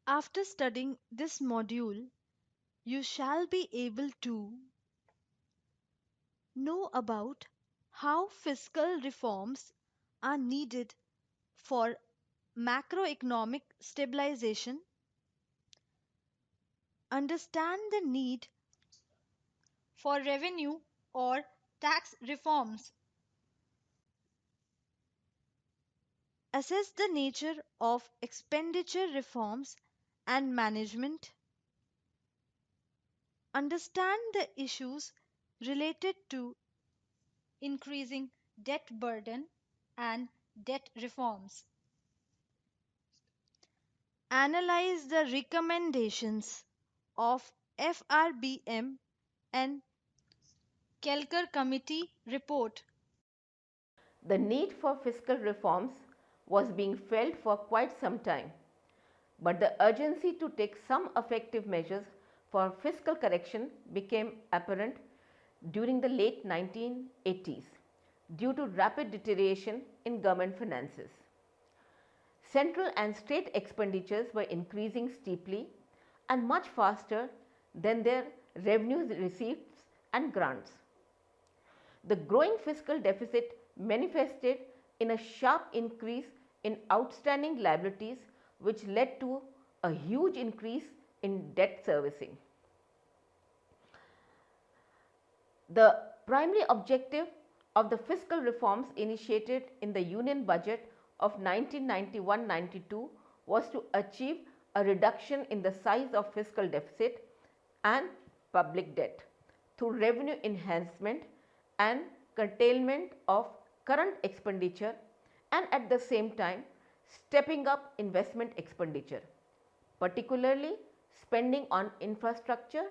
After studying this module, you shall be able to know about how fiscal reforms are needed for macroeconomic stabilization, understand the need for revenue or tax reforms, assess the nature of expenditure reforms and management, understand the issues related to increasing debt burden and debt reforms, analyze the recommendations of FRBM and Kelker Committee report. The need for fiscal reforms was being felt for quite some time, but the urgency to take some effective measures for fiscal correction became apparent during the late 1980s due to rapid deterioration in government finances. Central and state expenditures were increasing steeply and much faster than their revenue receipts and grants. The growing fiscal deficit manifested in a sharp increase in outstanding liabilities, which led to a huge increase in debt servicing. The primary objective of the fiscal reforms initiated in the Union Budget of 1991-92 was to achieve a reduction in the size of fiscal deficit and public debt through revenue enhancement and curtailment of current expenditure, and at the same time stepping up investment expenditure, particularly spending on infrastructure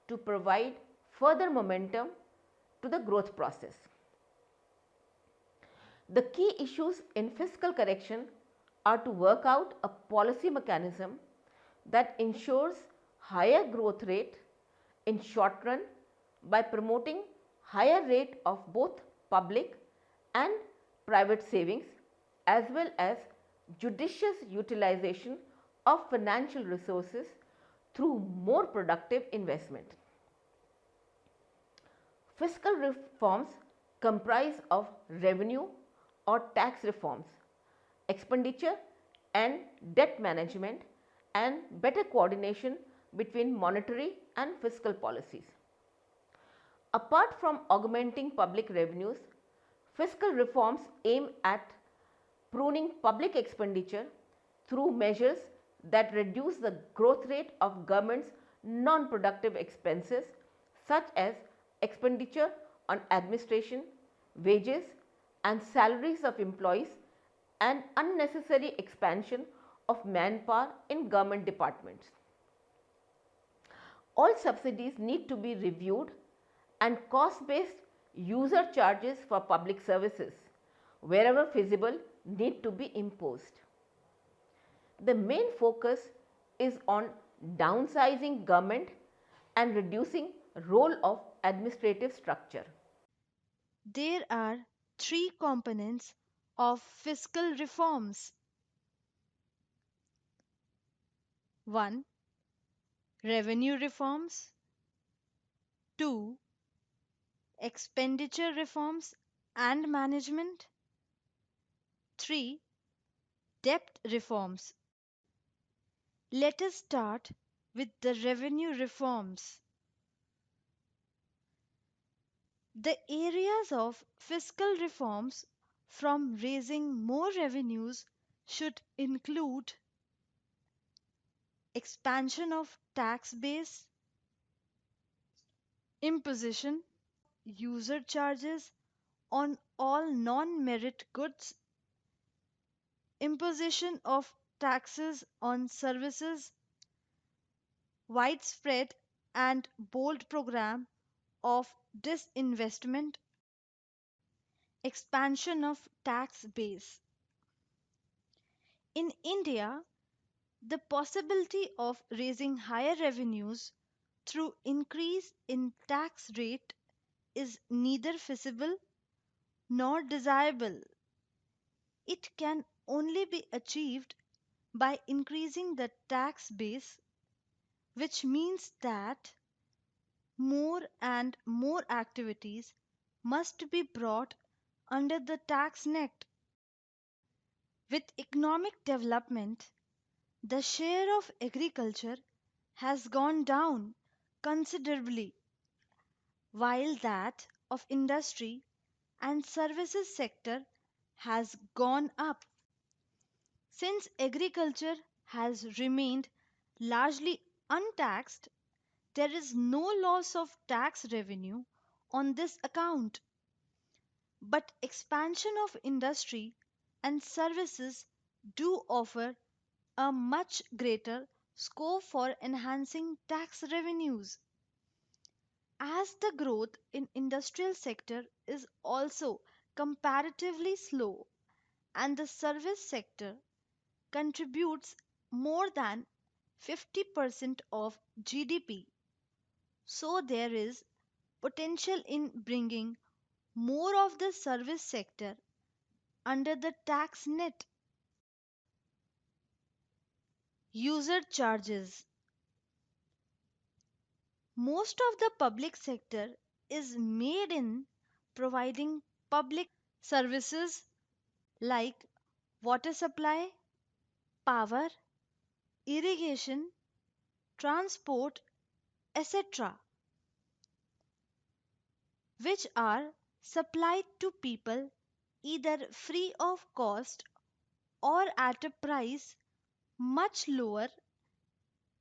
to provide further momentum to the growth process. The key issues in fiscal correction are to work out a policy mechanism that ensures higher growth rate in short run by promoting higher rate of both public and private savings, as well as judicious utilization of financial resources through more productive investment. Fiscal reforms comprise of revenue or tax reforms, expenditure and debt management, and better coordination between monetary and fiscal policies. Apart from augmenting public revenues, fiscal reforms aim at pruning public expenditure through measures that reduce the growth rate of government's non-productive expenses, such as expenditure on administration, wages and salaries of employees, and unnecessary expansion of manpower in government departments. All subsidies need to be reviewed and cost-based user charges for public services, wherever feasible, need to be imposed. The main focus is on downsizing government and reducing role of administrative structure. There are three components of fiscal reforms. 1. Revenue reforms. 2. Expenditure reforms and management. 3. Debt reforms. Let us start with the revenue reforms. The areas of fiscal reforms from raising more revenues should include expansion of tax base, imposition user charges on all non-merit goods, imposition of taxes on services, widespread and bold program of disinvestment, expansion of tax base. In India, the possibility of raising higher revenues through increase in tax rate is neither feasible nor desirable. It can only be achieved by increasing the tax base, which means that more and more activities must be brought under the tax net. With economic development, the share of agriculture has gone down considerably, while that of industry and services sector has gone up. Since agriculture has remained largely untaxed, there is no loss of tax revenue on this account, but expansion of industry and services do offer a much greater scope for enhancing tax revenues. As the growth in industrial sector is also comparatively slow and the service sector contributes more than 50% of GDP, so there is potential in bringing more of the service sector under the tax net. User charges. Most of the public sector is made in providing public services like water supply, power, irrigation, transport, etc., which are supplied to people either free of cost or at a price much lower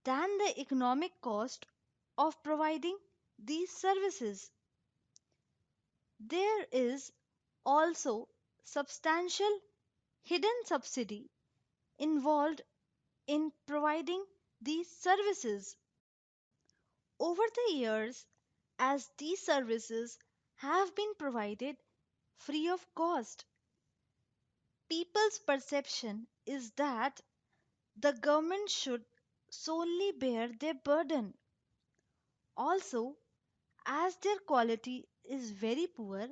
than the economic cost of providing these services. There is also substantial hidden subsidy involved in providing these services. Over the years, as these services have been provided free of cost, people's perception is that the government should solely bear their burden. Also, as their quality is very poor,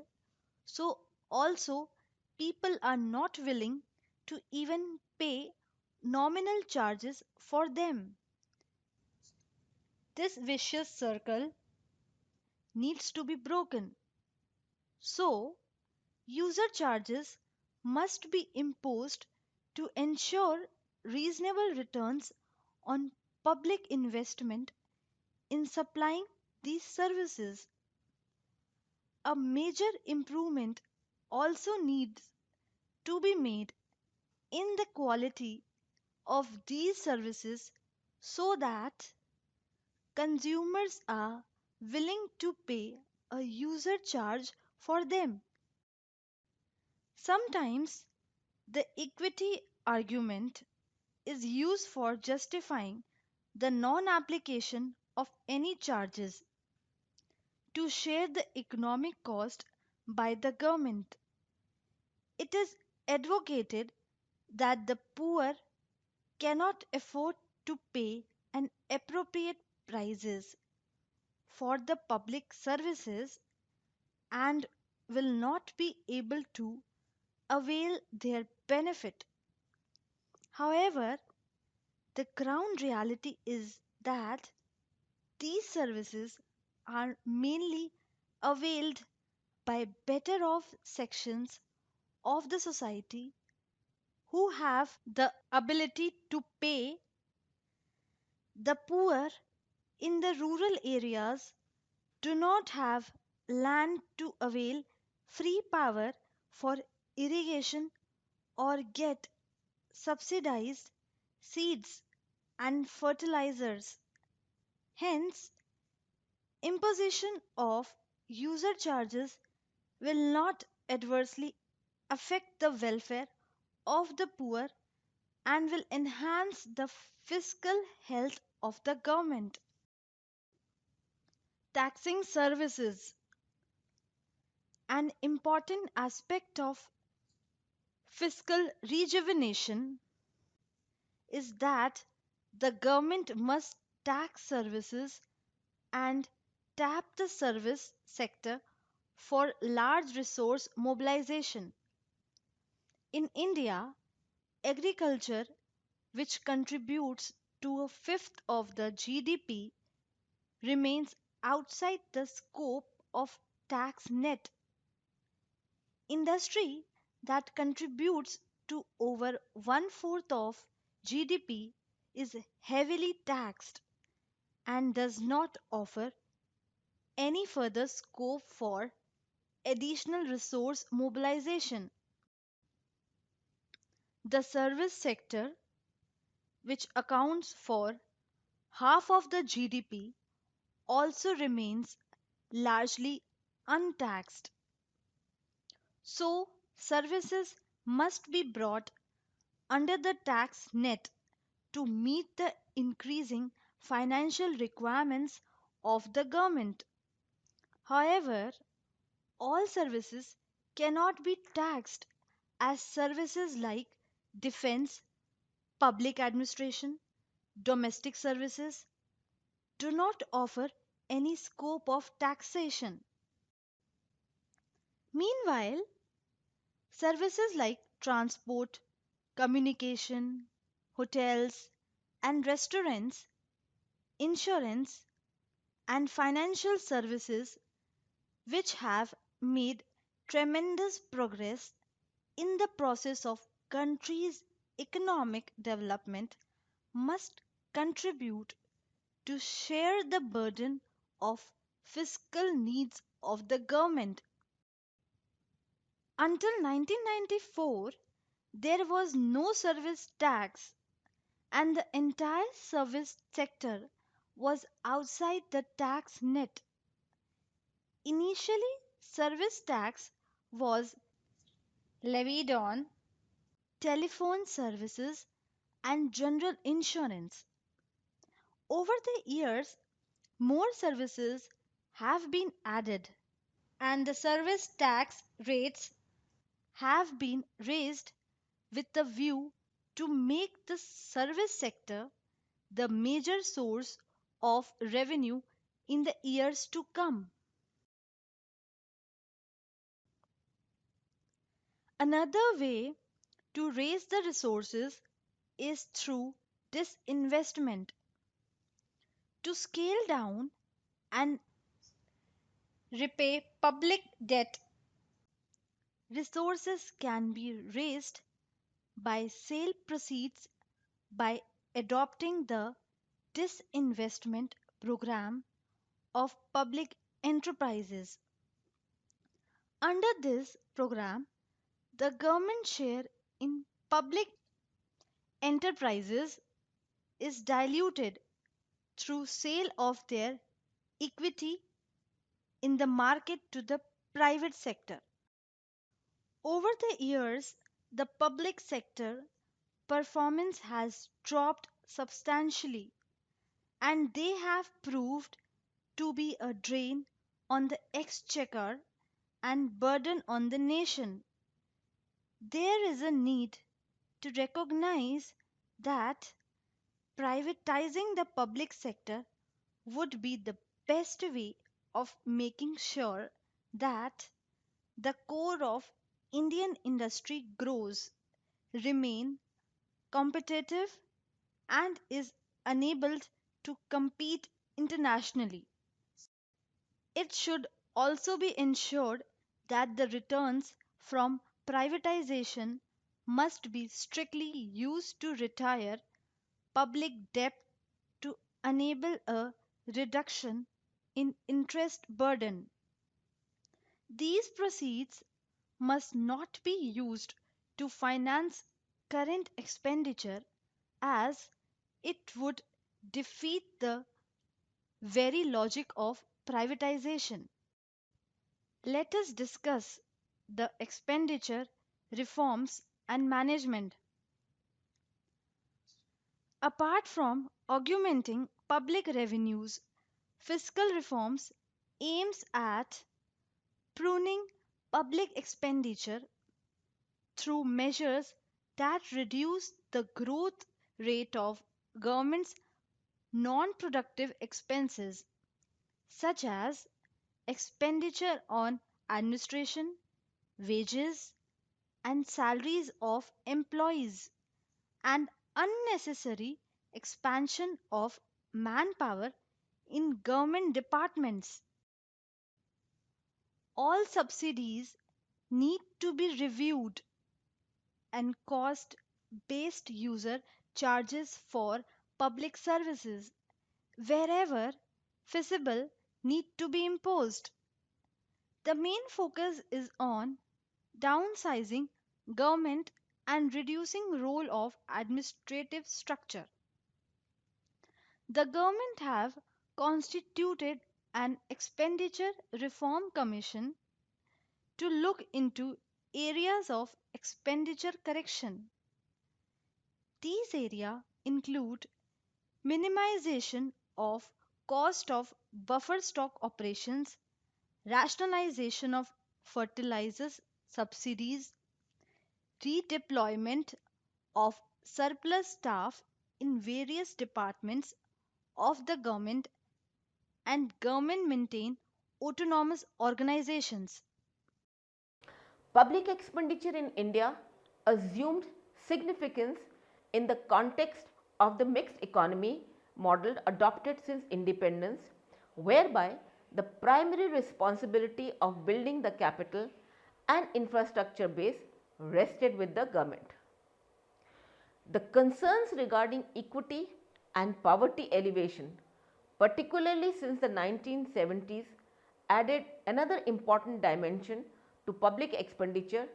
so also people are not willing to even pay nominal charges for them. This vicious circle needs to be broken. So, user charges must be imposed to ensure reasonable returns on public investment in supplying these services. A major improvement also needs to be made in the quality of these services so that consumers are willing to pay a user charge for them. Sometimes the equity argument is used for justifying the non application of any charges to share the economic cost by the government. It is advocated that the poor cannot afford to pay an appropriate prices for the public services and will not be able to avail their benefit. However, the ground reality is that these services are mainly availed by better off sections of the society who have the ability to pay. The poor in the rural areas do not have land to avail free power for irrigation or get subsidized seeds and fertilizers. Hence, imposition of user charges will not adversely affect the welfare of the poor and will enhance the fiscal health of the government. Taxing services. An important aspect of fiscal rejuvenation is that the government must tax services and tap the service sector for large resource mobilization. In India, agriculture which contributes to a fifth of the GDP, remains outside the scope of tax net. Industry that contributes to over one fourth of GDP is heavily taxed and does not offer any further scope for additional resource mobilization. The service sector, which accounts for half of the GDP, also remains largely untaxed. So, services must be brought under the tax net to meet the increasing financial requirements of the government. However, all services cannot be taxed, as services like defense, public administration, domestic services do not offer any scope of taxation. Meanwhile, services like transport, communication, hotels and restaurants, insurance, and financial services, which have made tremendous progress in the process of country's economic development, must contribute to share the burden of fiscal needs of the government. Until 1994, there was no service tax, and the entire service sector was outside the tax net. Initially, service tax was levied on telephone services and general insurance. Over the years, more services have been added, and the service tax rates have been raised with the view to make the service sector the major source of revenue in the years to come. Another way to raise the resources is through disinvestment. To scale down and repay public debt, resources can be raised by sale proceeds by adopting the disinvestment program of public enterprises. Under this program, the government share in public enterprises is diluted through sale of their equity in the market to the private sector. Over the years, the public sector performance has dropped substantially, and they have proved to be a drain on the exchequer and burden on the nation. There is a need to recognize that privatizing the public sector would be the best way of making sure that the core of Indian industry grows, remain competitive, and is enabled to compete internationally. It should also be ensured that the returns from privatization must be strictly used to retire public debt to enable a reduction in interest burden. These proceeds must not be used to finance current expenditure, as it would defeat the very logic of privatization. Let us discuss the expenditure reforms and management. Apart from augmenting public revenues, fiscal reforms aims at pruning public expenditure through measures that reduce the growth rate of government's non-productive expenses, such as expenditure on administration, wages, and salaries of employees, and unnecessary expansion of manpower in government departments. All subsidies need to be reviewed and cost based user charges for public services wherever feasible need to be imposed. The main focus is on downsizing government and reducing role of administrative structure. The government have constituted an expenditure reform commission to look into areas of expenditure correction. These areas include minimization of cost of buffer stock operations, rationalization of fertilizers subsidies, redeployment of surplus staff in various departments of the government, and government maintain autonomous organizations. Public expenditure in India assumed significance in the context of the mixed economy model adopted since independence, whereby the primary responsibility of building the capital and infrastructure base rested with the government. The concerns regarding equity and poverty elevation, particularly since the 1970s, added another important dimension to public expenditure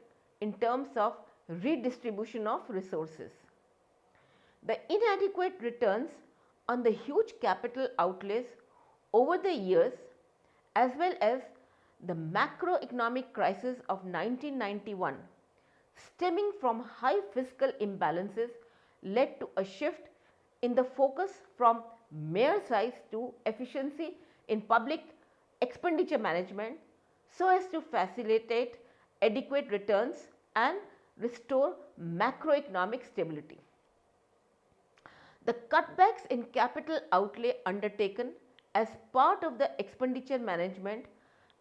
in terms of redistribution of resources. The inadequate returns on the huge capital outlays over the years, as well as the macroeconomic crisis of 1991, stemming from high fiscal imbalances, led to a shift in the focus from mere size to efficiency in public expenditure management so as to facilitate adequate returns and restore macroeconomic stability. The cutbacks in capital outlay undertaken as part of the expenditure management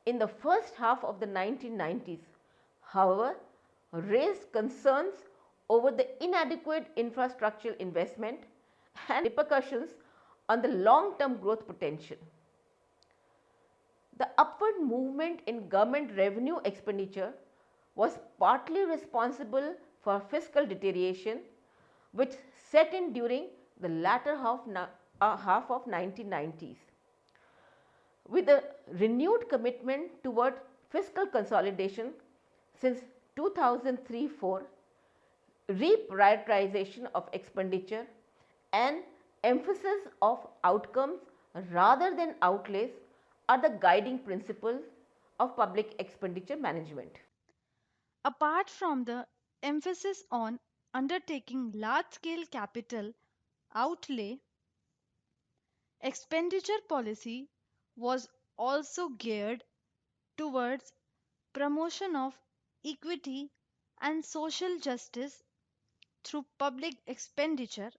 in the first half of the 1990s, however, raised concerns over the inadequate infrastructural investment and repercussions on the long term growth potential. The upward movement in government revenue expenditure was partly responsible for fiscal deterioration, which set in during the latter half of 1990s. With a renewed commitment toward fiscal consolidation since 2003-4, reprioritization of expenditure and emphasis of outcomes rather than outlays are the guiding principles of public expenditure management. Apart from the emphasis on undertaking large scale capital outlay, expenditure policy was also geared towards promotion of equity and social justice through public expenditure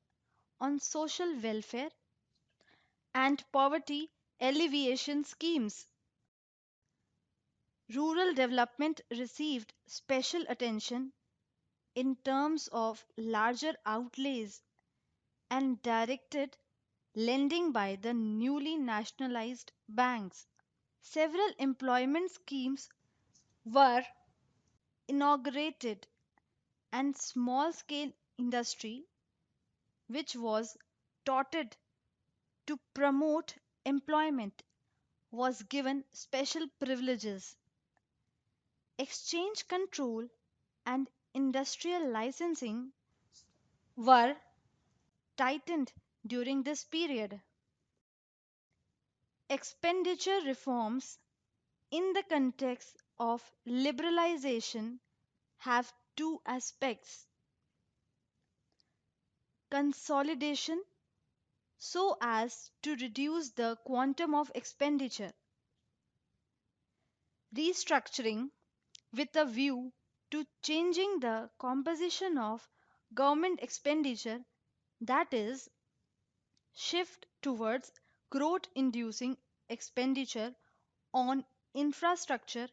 on social welfare and poverty alleviation schemes. Rural development received special attention in terms of larger outlays and directed lending by the newly nationalized banks. Several employment schemes were inaugurated, and small scale industry, which was touted to promote employment, was given special privileges. Exchange control and industrial licensing were tightened during this period. Expenditure reforms in the context of liberalization have two aspects: consolidation so as to reduce the quantum of expenditure, restructuring with a view to changing the composition of government expenditure, that is, shift towards growth inducing expenditure on infrastructure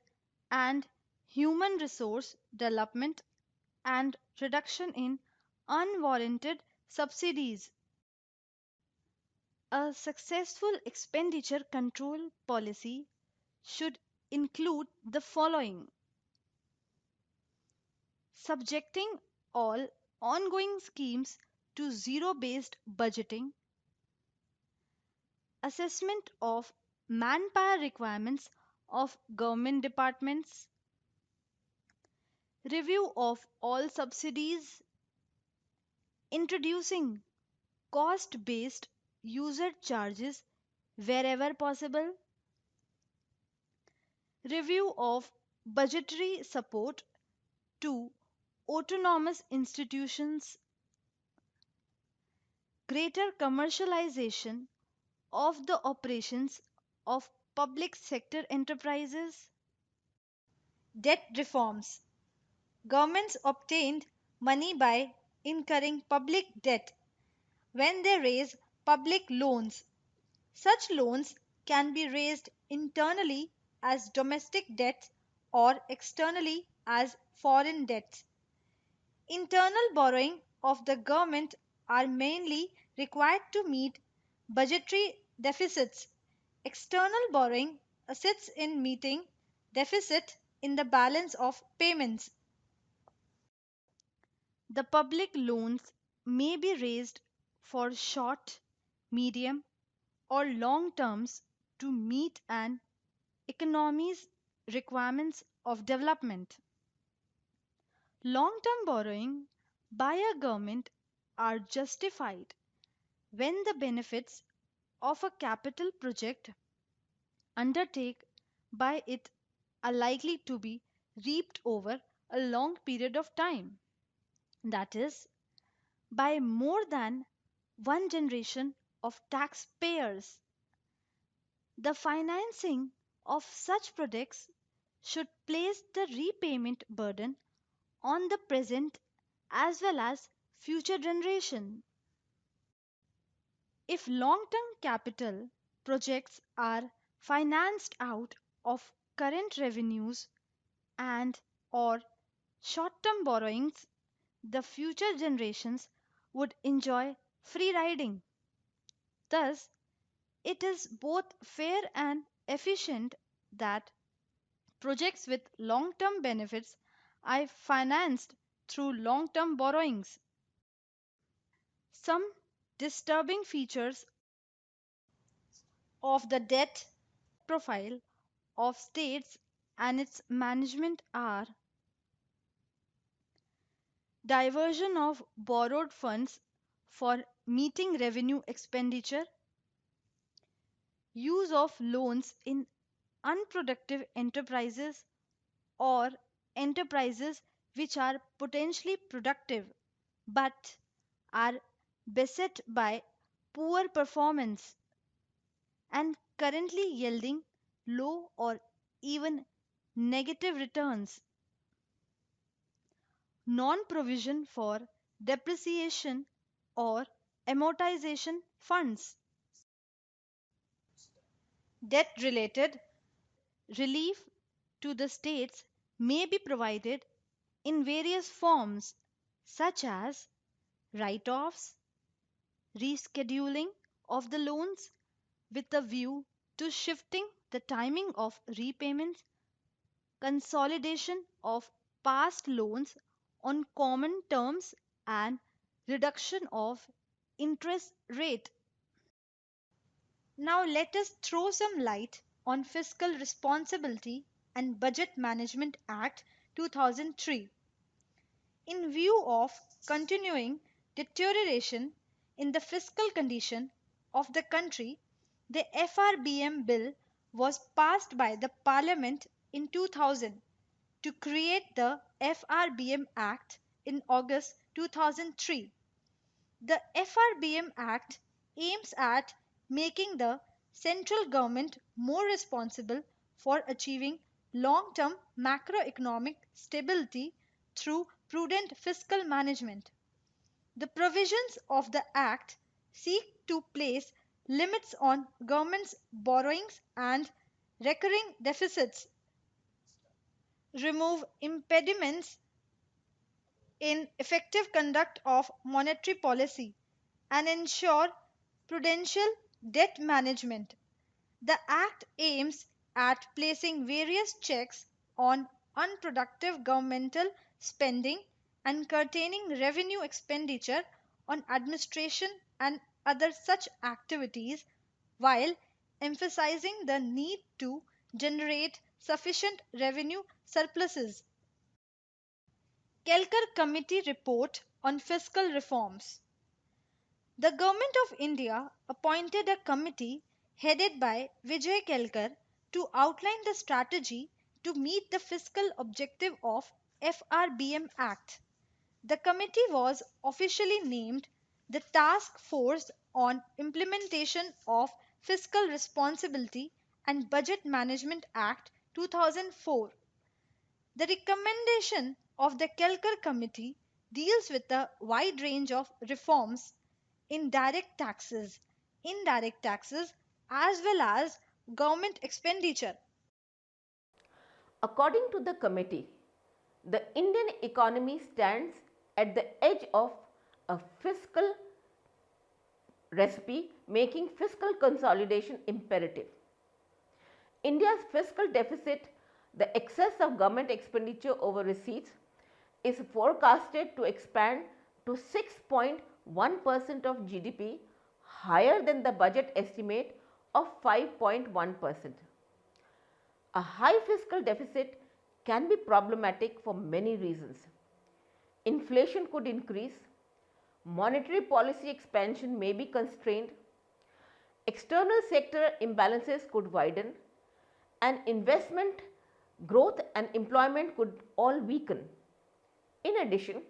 and human resource development and reduction in unwarranted Subsidies. A successful expenditure control policy should include the following: subjecting all ongoing schemes to zero based budgeting, assessment of manpower requirements of government departments, review of all subsidies, introducing cost based user charges wherever possible, review of budgetary support to autonomous institutions, greater commercialization of the operations of public sector enterprises. Debt reforms. Governments obtained money by incurring public debt when they raise public loans. Such loans can be raised internally as domestic debts or externally as foreign debts. Internal borrowing of the government are mainly required to meet budgetary deficits. External borrowing assists in meeting deficit in the balance of payments. The public loans may be raised for short, medium, or long terms to meet an economy's requirements of development. Long term borrowing by a government are justified when the benefits of a capital project undertake by it are likely to be reaped over a long period of time, that is, by more than one generation of taxpayers. The financing of such projects should place the repayment burden on the present as well as future generation. If long-term capital projects are financed out of current revenues and or short-term borrowings, the future generations would enjoy free riding. Thus, it is both fair and efficient that projects with long term benefits are financed through long term borrowings. Some disturbing features of the debt profile of states and its management are diversion of borrowed funds for meeting revenue expenditure, use of loans in unproductive enterprises or enterprises which are potentially productive but are beset by poor performance and currently yielding low or even negative returns, non provision for depreciation or amortization funds, debt related relief to the states may be provided in various forms such as write offs, rescheduling of the loans with a view to shifting the timing of repayments, consolidation of past loans on common terms, and reduction of interest rate. Now let us throw some light on Fiscal Responsibility and Budget Management Act 2003. In view of continuing deterioration in the fiscal condition of the country, the FRBM bill was passed by the Parliament in 2000 to create the FRBM Act in August 2003. The FRBM Act aims at making the central government more responsible for achieving long term macroeconomic stability through prudent fiscal management. The provisions of the Act seek to place limits on government's borrowings and recurring deficits, remove impediments in effective conduct of monetary policy and ensure prudential debt management. The Act aims at placing various checks on unproductive governmental spending and curtailing revenue expenditure on administration and other such activities while emphasizing the need to generate sufficient revenue surpluses. Kelkar Committee Report on Fiscal Reforms. The Government of India appointed a committee headed by Vijay Kelkar to outline the strategy to meet the fiscal objective of FRBM Act. The committee was officially named the Task Force on Implementation of Fiscal Responsibility and Budget Management Act 2004. The recommendation of the Kelkar Committee deals with a wide range of reforms in direct taxes, indirect taxes, as well as government expenditure. According to the committee, the Indian economy stands at the edge of a fiscal recipe, making fiscal consolidation imperative. India's fiscal deficit, the excess of government expenditure over receipts, is forecasted to expand to 6.1% of GDP, higher than the budget estimate of 5.1%. A high fiscal deficit can be problematic for many reasons. Inflation could increase, monetary policy expansion may be constrained, external sector imbalances could widen, and investment, growth, and employment could all weaken. In addition,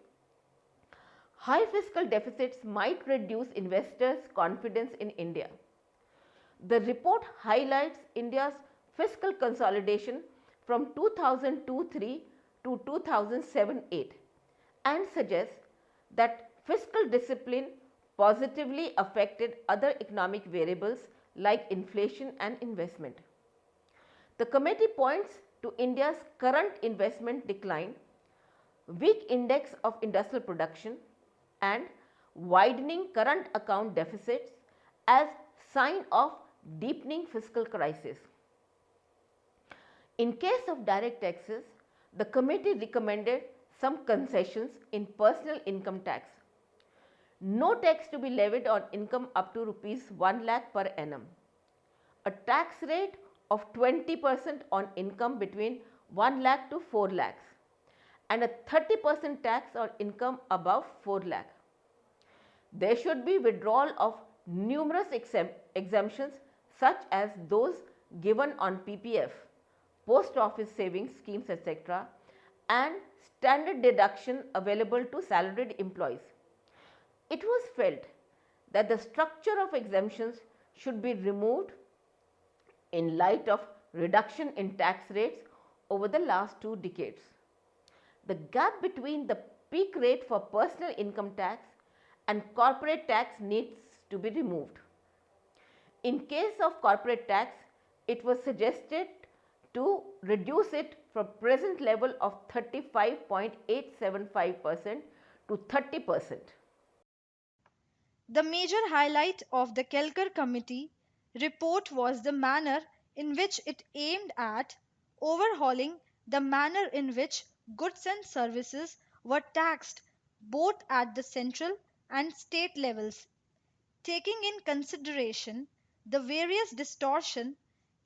high fiscal deficits might reduce investors' confidence in India. The report highlights India's fiscal consolidation from 2002-3 to 2007-8 and suggests that fiscal discipline positively affected other economic variables like inflation and investment. The committee points to India's current investment decline, weak index of industrial production, and widening current account deficits as sign of deepening fiscal crisis. In case of direct taxes, the committee recommended some concessions in personal income tax. No tax to be levied on income up to rupees 1 lakh per annum. A tax rate of 20% on income between 1 lakh to 4 lakhs and a 30% tax on income above 4 lakh. There should be withdrawal of numerous exemptions such as those given on PPF, post office savings schemes, etc., and standard deduction available to salaried employees. It was felt that the structure of exemptions should be removed in light of reduction in tax rates over the last 2 decades. The gap between the peak rate for personal income tax and corporate tax needs to be removed. In case of corporate tax, it was suggested to reduce it from present level of 35.875% to 30%. The major highlight of the Kelkar Committee report was the manner in which it aimed at overhauling the manner in which goods and services were taxed both at the central and state levels, taking in consideration the various distortion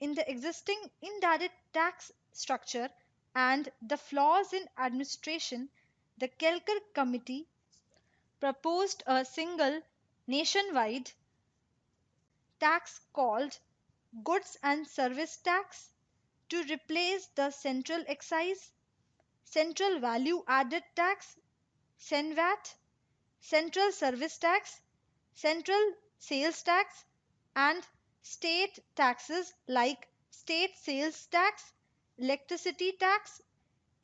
in the existing indirect tax structure and the flaws in administration. The Kelkar Committee proposed a single nationwide tax called Goods and Service Tax to replace the Central Excise, Central Value Added Tax, CENVAT, Central Service Tax, Central Sales Tax, and state taxes like State Sales Tax, Electricity Tax,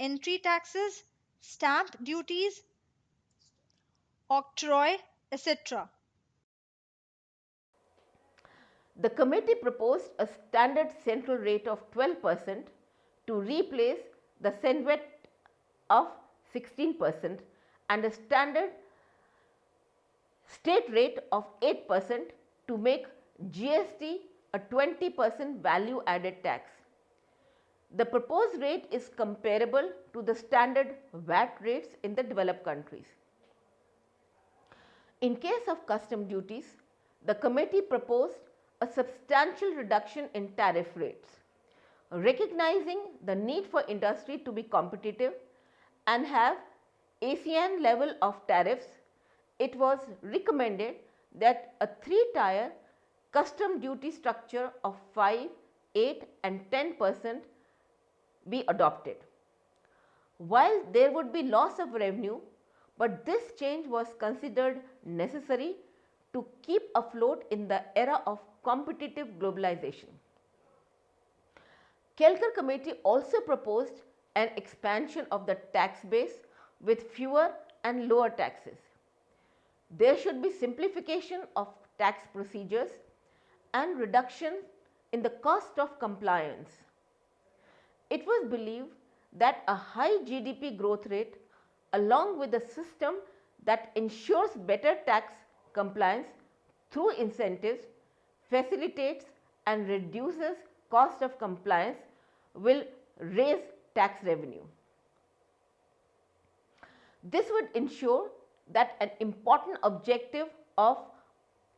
Entry Taxes, Stamp Duties, Octroi, etc. The committee proposed a standard central rate of 12% to replace the CENVAT of 16% and a standard state rate of 8% to make GST a 20% value added tax. The proposed rate is comparable to the standard VAT rates in the developed countries. In case of custom duties, the committee proposed a substantial reduction in tariff rates. Recognizing the need for industry to be competitive and have ASEAN level of tariffs, it was recommended that a 3-tier custom duty structure of 5, 8 and 10% be adopted. While there would be loss of revenue, but this change was considered necessary to keep afloat in the era of competitive globalization. Kelkar committee also proposed an expansion of the tax base with fewer and lower taxes. There should be simplification of tax procedures and reduction in the cost of compliance. It was believed that a high GDP growth rate along with a system that ensures better tax compliance through incentives facilitates and reduces cost of compliance will raise tax revenue. This would ensure that an important objective of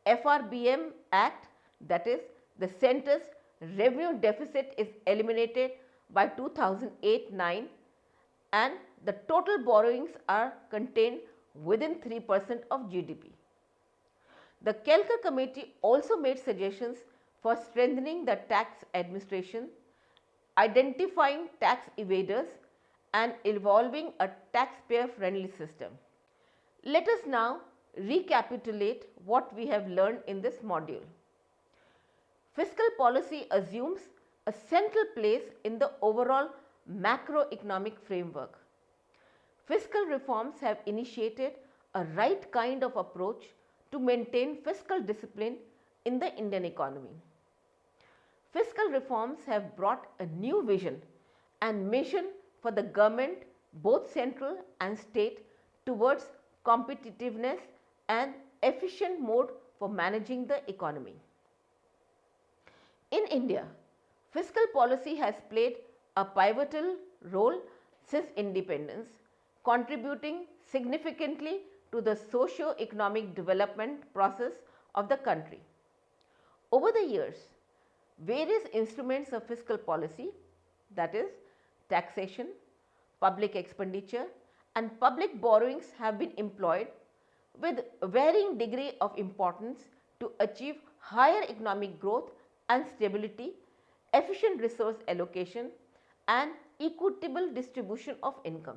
FRBM Act, that is the centre's revenue deficit, is eliminated by 2008-9 and the total borrowings are contained within 3% of GDP. The Kelkar committee also made suggestions for strengthening the tax administration, identifying tax evaders and evolving a taxpayer friendly system. Let us now recapitulate what we have learned in this module. Fiscal policy assumes a central place in the overall macroeconomic framework. Fiscal reforms have initiated a right kind of approach to maintain fiscal discipline in the Indian economy. Fiscal reforms have brought a new vision and mission for the government, both central and state, towards competitiveness and efficient mode for managing the economy. In India, fiscal policy has played a pivotal role since independence, contributing significantly to the socio-economic development process of the country. Over the years, various instruments of fiscal policy, that is taxation, public expenditure and public borrowings, have been employed with varying degree of importance to achieve higher economic growth and stability, efficient resource allocation and equitable distribution of income.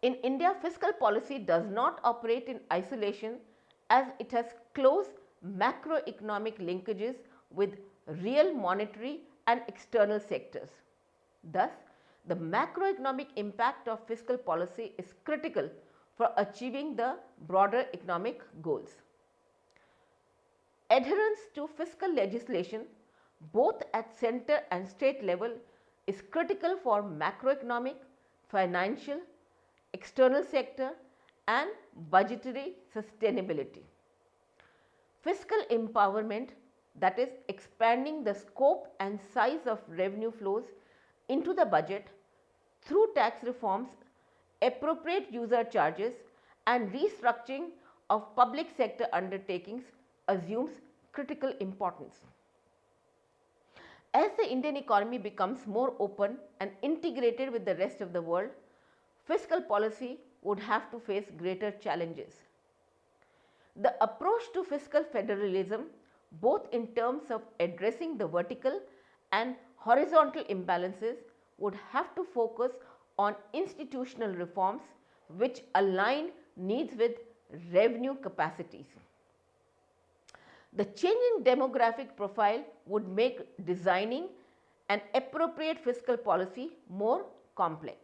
In India, fiscal policy does not operate in isolation as it has close macroeconomic linkages with real monetary and external sectors. Thus, the macroeconomic impact of fiscal policy is critical for achieving the broader economic goals. Adherence to fiscal legislation both at centre and state level is critical for macroeconomic, financial, external sector and budgetary sustainability. Fiscal empowerment, that is expanding the scope and size of revenue flows into the budget through tax reforms, appropriate user charges and restructuring of public sector undertakings, assumes critical importance. As the Indian economy becomes more open and integrated with the rest of the world, fiscal policy would have to face greater challenges. The approach to fiscal federalism, both in terms of addressing the vertical and horizontal imbalances, would have to focus on institutional reforms which align needs with revenue capacities. The changing demographic profile would make designing an appropriate fiscal policy more complex.